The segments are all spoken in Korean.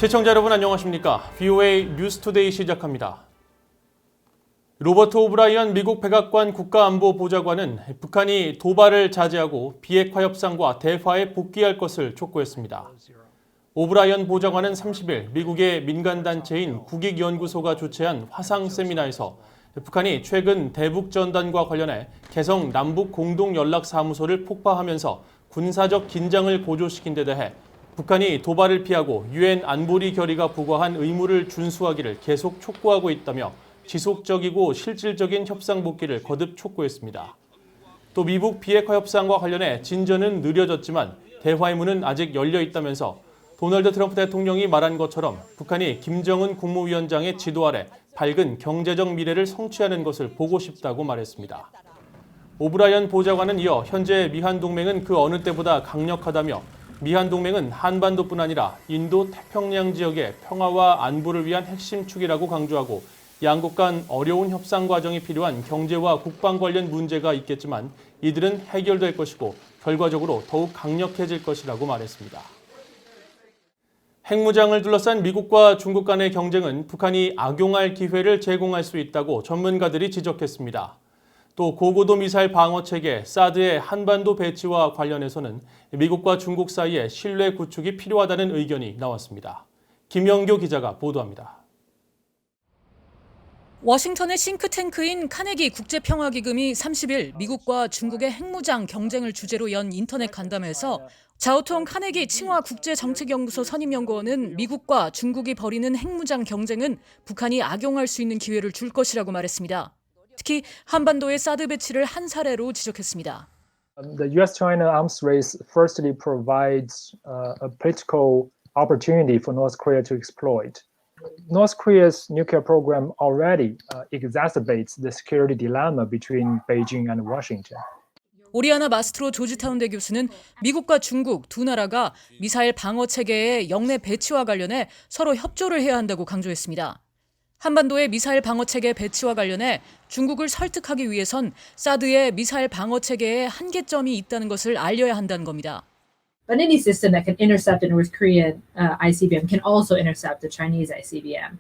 시청자 여러분 안녕하십니까? VOA 뉴스투데이 시작합니다. 로버트 오브라이언 미국 백악관 국가안보보좌관은 북한이 도발을 자제하고 비핵화 협상과 대화에 복귀할 것을 촉구했습니다. 오브라이언 보좌관은 30일 미국의 민간단체인 국익연구소가 주최한 화상 세미나에서 북한이 최근 대북전단과 관련해 개성 남북공동연락사무소를 폭파하면서 군사적 긴장을 고조시킨 데 대해 북한이 도발을 피하고 유엔 안보리 결의가 부과한 의무를 준수하기를 계속 촉구하고 있다며 지속적이고 실질적인 협상 복귀를 거듭 촉구했습니다. 또 미북 비핵화 협상과 관련해 진전은 느려졌지만 대화의 문은 아직 열려 있다면서 도널드 트럼프 대통령이 말한 것처럼 북한이 김정은 국무위원장의 지도 아래 밝은 경제적 미래를 성취하는 것을 보고 싶다고 말했습니다. 오브라이언 보좌관은 이어 현재 미한 동맹은 그 어느 때보다 강력하다며 미한 동맹은 한반도뿐 아니라 인도 태평양 지역의 평화와 안보를 위한 핵심 축이라고 강조하고 양국 간 어려운 협상 과정이 필요한 경제와 국방 관련 문제가 있겠지만 이들은 해결될 것이고 결과적으로 더욱 강력해질 것이라고 말했습니다. 핵무장을 둘러싼 미국과 중국 간의 경쟁은 북한이 악용할 기회를 제공할 수 있다고 전문가들이 지적했습니다. 또 고고도 미사일 방어 체계 사드의 한반도 배치와 관련해서는 미국과 중국 사이에 신뢰 구축이 필요하다는 의견이 나왔습니다. 김영교 기자가 보도합니다. 워싱턴의 싱크탱크인 카네기 국제평화기금이 30일 미국과 중국의 핵무장 경쟁을 주제로 연 인터넷 간담회에서 자오통 카네기 칭화 국제정책연구소 선임연구원은 미국과 중국이 벌이는 핵무장 경쟁은 북한이 악용할 수 있는 기회를 줄 것이라고 말했습니다. 특히 한반도의 사드 배치를 한 사례로 지적했습니다. The U.S.-China arms race firstly provides a political opportunity for North Korea to exploit. North Korea's nuclear program already exacerbates the security dilemma between Beijing and Washington. 오리아나 마스트로 조지타운대 교수는 미국과 중국 두 나라가 미사일 방어 체계의 영내 배치와 관련해 서로 협조를 해야 한다고 강조했습니다. 한반도의 미사일 방어 체계 배치와 관련해 중국을 설득하기 위해선 사드의 미사일 방어 체계에 한계점이 있다는 것을 알려야 한다는 겁니다. But any system that can intercept a North Korean ICBM can also intercept the Chinese ICBM.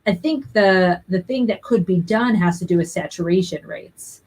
I think the thing that could be done has to do with saturation rates.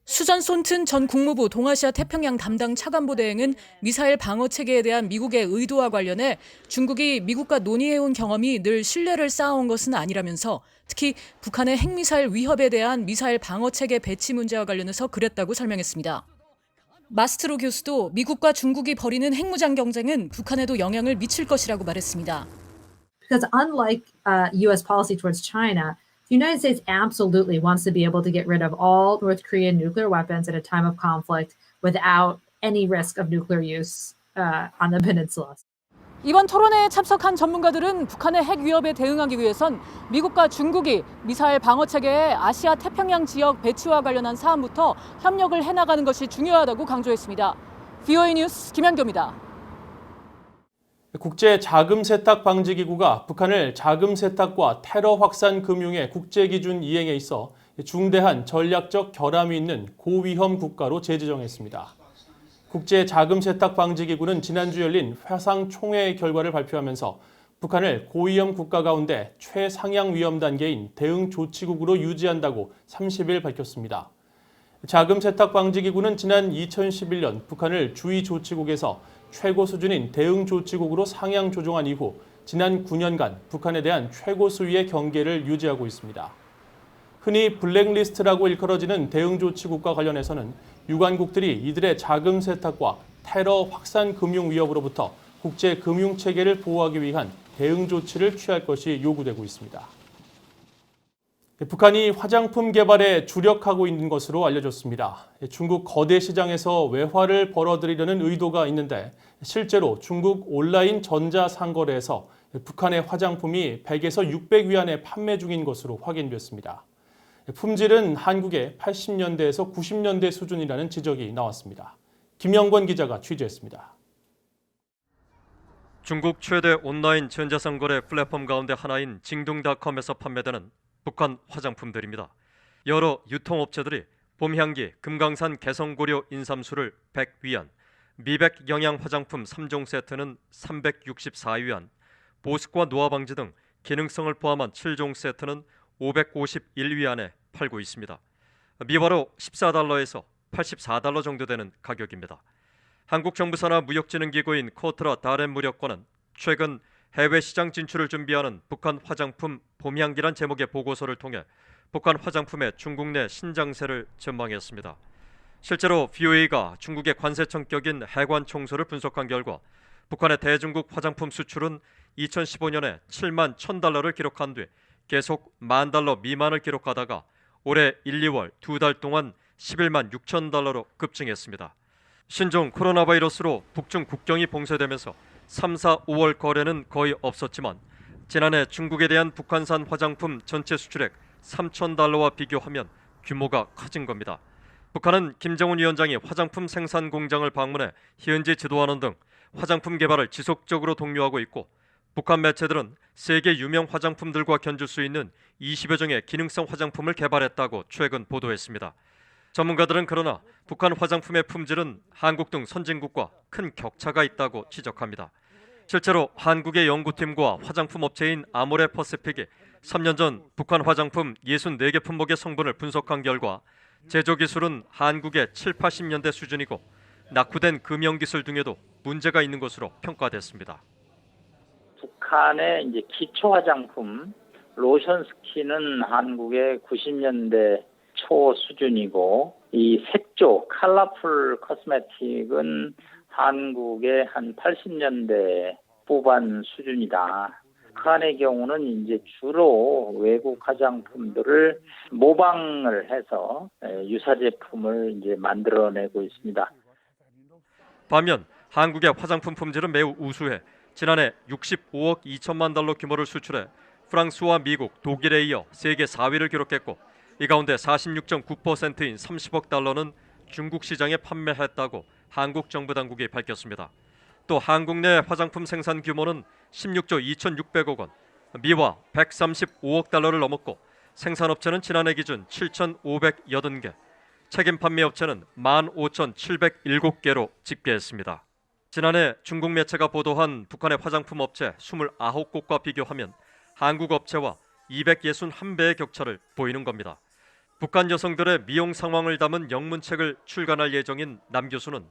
수전 손튼 전 국무부 동아시아 태평양 담당 차관보 대행은 미사일 방어 체계에 대한 미국의 의도와 관련해 중국이 미국과 논의해온 경험이 늘 신뢰를 쌓아온 것은 아니라면서 특히 북한의 핵미사일 위협에 대한 미사일 방어 체계 배치 문제와 관련해서 그랬다고 설명했습니다. 마스트로 교수도 미국과 중국이 벌이는 핵무장 경쟁은 북한에도 영향을 미칠 것이라고 말했습니다. Because unlike U.S. policy towards China, the United States absolutely wants to be able to get rid of all North Korean nuclear weapons at a time of conflict without any risk of nuclear use on the peninsula. 이번 토론회에 참석한 전문가들은 북한의 핵 위협에 대응하기 위해선 미국과 중국이 미사일 방어 체계의 아시아 태평양 지역 배치와 관련한 사안부터 협력을 해나가는 것이 중요하다고 강조했습니다. VOA 뉴스 김현교입니다. 국제자금세탁방지기구가 북한을 자금세탁과 테러 확산 금융의 국제기준 이행에 있어 중대한 전략적 결함이 있는 고위험 국가로 재지정했습니다. 국제자금세탁방지기구는 지난주 열린 화상총회 결과를 발표하면서 북한을 고위험 국가 가운데 최상향 위험 단계인 대응조치국으로 유지한다고 30일 밝혔습니다. 자금세탁방지기구는 지난 2011년 북한을 주의조치국에서 최고 수준인 대응조치국으로 상향 조정한 이후 지난 9년간 북한에 대한 최고 수위의 경계를 유지하고 있습니다. 흔히 블랙리스트라고 일컬어지는 대응조치국과 관련해서는 유관국들이 이들의 자금 세탁과 테러 확산 금융 위협으로부터 국제 금융 체계를 보호하기 위한 대응 조치를 취할 것이 요구되고 있습니다. 북한이 화장품 개발에 주력하고 있는 것으로 알려졌습니다. 중국 거대 시장에서 외화를 벌어들이려는 의도가 있는데 실제로 중국 온라인 전자상거래에서 북한의 화장품이 100에서 600위안에 판매 중인 것으로 확인됐습니다. 품질은 한국의 80년대에서 90년대 수준이라는 지적이 나왔습니다. 김영권 기자가 취재했습니다. 중국 최대 온라인 전자상거래 플랫폼 가운데 하나인 징둥닷컴에서 판매되는 북한 화장품들입니다. 여러 유통업체들이 봄향기 금강산 개성고려 인삼수를 100위안, 미백 영양 화장품 3종 세트는 364위안, 보습과 노화 방지 등 기능성을 포함한 7종 세트는 551위안에 팔고 있습니다. 미화로 14달러에서 84달러 정도 되는 가격입니다. 한국 정부 산하 무역진흥기구인 코트라 다렌 무력과는 최근 해외 시장 진출을 준비하는 북한 화장품 봄향기란 제목의 보고서를 통해 북한 화장품의 중국 내 신장세를 전망했습니다. 실제로 VOA가 중국의 관세 청격인 해관 총소를 분석한 결과 북한의 대중국 화장품 수출은 2015년에 7만 1,000달러를 기록한 뒤 계속 10,000달러 미만을 기록하다가 올해 1, 2월 2달 동안 11만 6,000달러로 급증했습니다. 신종 코로나 바이러스로 북중 국경이 봉쇄되면서 3, 4, 5월 거래는 거의 없었지만 지난해 중국에 대한 북한산 화장품 전체 수출액 3,000달러와 비교하면 규모가 커진 겁니다. 북한은 김정은 위원장이 화장품 생산 공장을 방문해 현지 지도하는 등 화장품 개발을 지속적으로 독려하고 있고 북한 매체들은 세계 유명 화장품들과 견줄 수 있는 20여 종의 기능성 화장품을 개발했다고 최근 보도했습니다. 전문가들은 그러나 북한 화장품의 품질은 한국 등 선진국과 큰 격차가 있다고 지적합니다. 실제로 한국의 연구팀과 화장품 업체인 아모레 퍼시픽이 3년 전 북한 화장품 64개 품목의 성분을 분석한 결과 제조 기술은 한국의 7, 80년대 수준이고 낙후된 금형 기술 등에도 문제가 있는 것으로 평가됐습니다. 북한의 이제 기초 화장품 로션 스킨은 한국의 90년대 초 수준이고 이 색조 컬러풀 코스메틱은 한국의 한 80년대 후반 수준이다. 북한의 경우는 이제 주로 외국 화장품들을 모방을 해서 유사 제품을 이제 만들어내고 있습니다. 반면 한국의 화장품 품질은 매우 우수해 지난해 65억 2천만 달러 규모를 수출해 프랑스와 미국, 독일에 이어 세계 4위를 기록했고 이 가운데 46.9%인 30억 달러는 중국 시장에 판매했다고 한국 정부 당국이 밝혔습니다. 또 한국 내 화장품 생산 규모는 16조 2,600억 원, 미화 135억 달러를 넘었고 생산업체는 지난해 기준 7,580개, 책임 판매업체는 15,707개로 집계했습니다. 지난해 중국 매체가 보도한 북한의 화장품 업체 29곳과 비교하면 한국 업체와 261배의 격차를 보이는 겁니다. 북한 여성들의 미용 상황을 담은 영문책을 출간할 예정인 남 교수는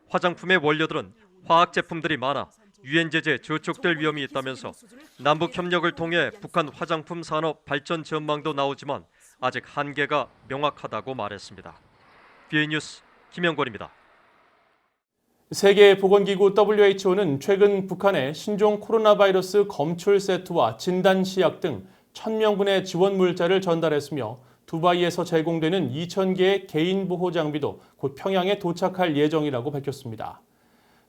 화장품의 원료들은 화학 제품들이 많아 유엔 제재에 저촉될 위험이 있다면서 남북 협력을 통해 북한 화장품 산업 발전 전망도 나오지만 아직 한계가 명확하다고 말했습니다. BA 뉴스 김영권입니다. 세계보건기구 WHO는 최근 북한의 신종 코로나 바이러스 검출 세트와 진단시약 등 1,000명분의 지원 물자를 전달했으며 두바이에서 제공되는 2,000개의 개인보호 장비도 곧 평양에 도착할 예정이라고 밝혔습니다.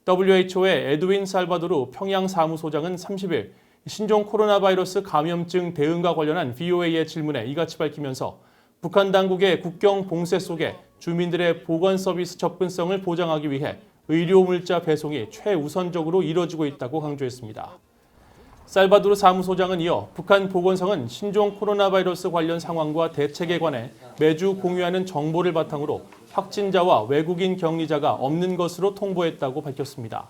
WHO의 에드윈 살바도르 평양 사무소장은 30일 신종 코로나 바이러스 감염증 대응과 관련한 VOA의 질문에 이같이 밝히면서 북한 당국의 국경 봉쇄 속에 주민들의 보건 서비스 접근성을 보장하기 위해 의료 물자 배송이 최우선적으로 이뤄지고 있다고 강조했습니다. 살바도르 사무소장은 이어 북한 보건성은 신종 코로나 바이러스 관련 상황과 대책에 관해 매주 공유하는 정보를 바탕으로 확진자와 외국인 격리자가 없는 것으로 통보했다고 밝혔습니다.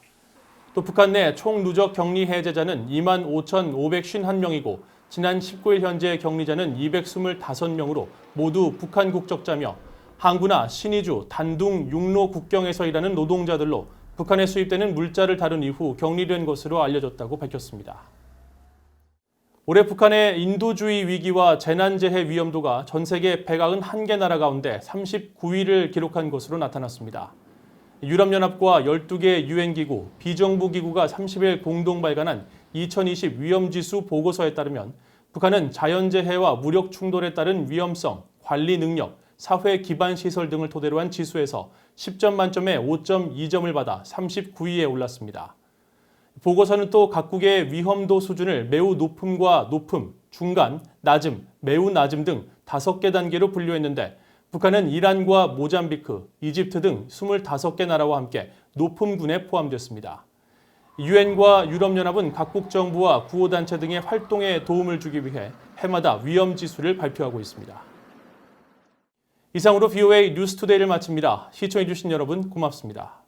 또 북한 내 총 누적 격리 해제자는 25,551명이고 지난 19일 현재 격리자는 225명으로 모두 북한 국적자며 항구나 신의주, 단둥, 육로 국경에서 일하는 노동자들로 북한에 수입되는 물자를 다룬 이후 격리된 것으로 알려졌다고 밝혔습니다. 올해 북한의 인도주의 위기와 재난재해 위험도가 전 세계 191개 나라 가운데 39위를 기록한 것으로 나타났습니다. 유럽연합과 12개 유엔기구, 비정부기구가 30일 공동 발간한 2020 위험지수 보고서에 따르면 북한은 자연재해와 무력 충돌에 따른 위험성, 관리 능력, 사회 기반 시설 등을 토대로 한 지수에서 10점 만점에 5.2점을 받아 39위에 올랐습니다. 보고서는 또 각국의 위험도 수준을 매우 높음과 높음, 중간, 낮음, 매우 낮음 등 5개 단계로 분류했는데 북한은 이란과 모잠비크, 이집트 등 25개 나라와 함께 높음군에 포함됐습니다. 유엔과 유럽연합은 각국 정부와 구호단체 등의 활동에 도움을 주기 위해 해마다 위험지수를 발표하고 있습니다. 이상으로 VOA 뉴스투데이를 마칩니다. 시청해주신 여러분 고맙습니다.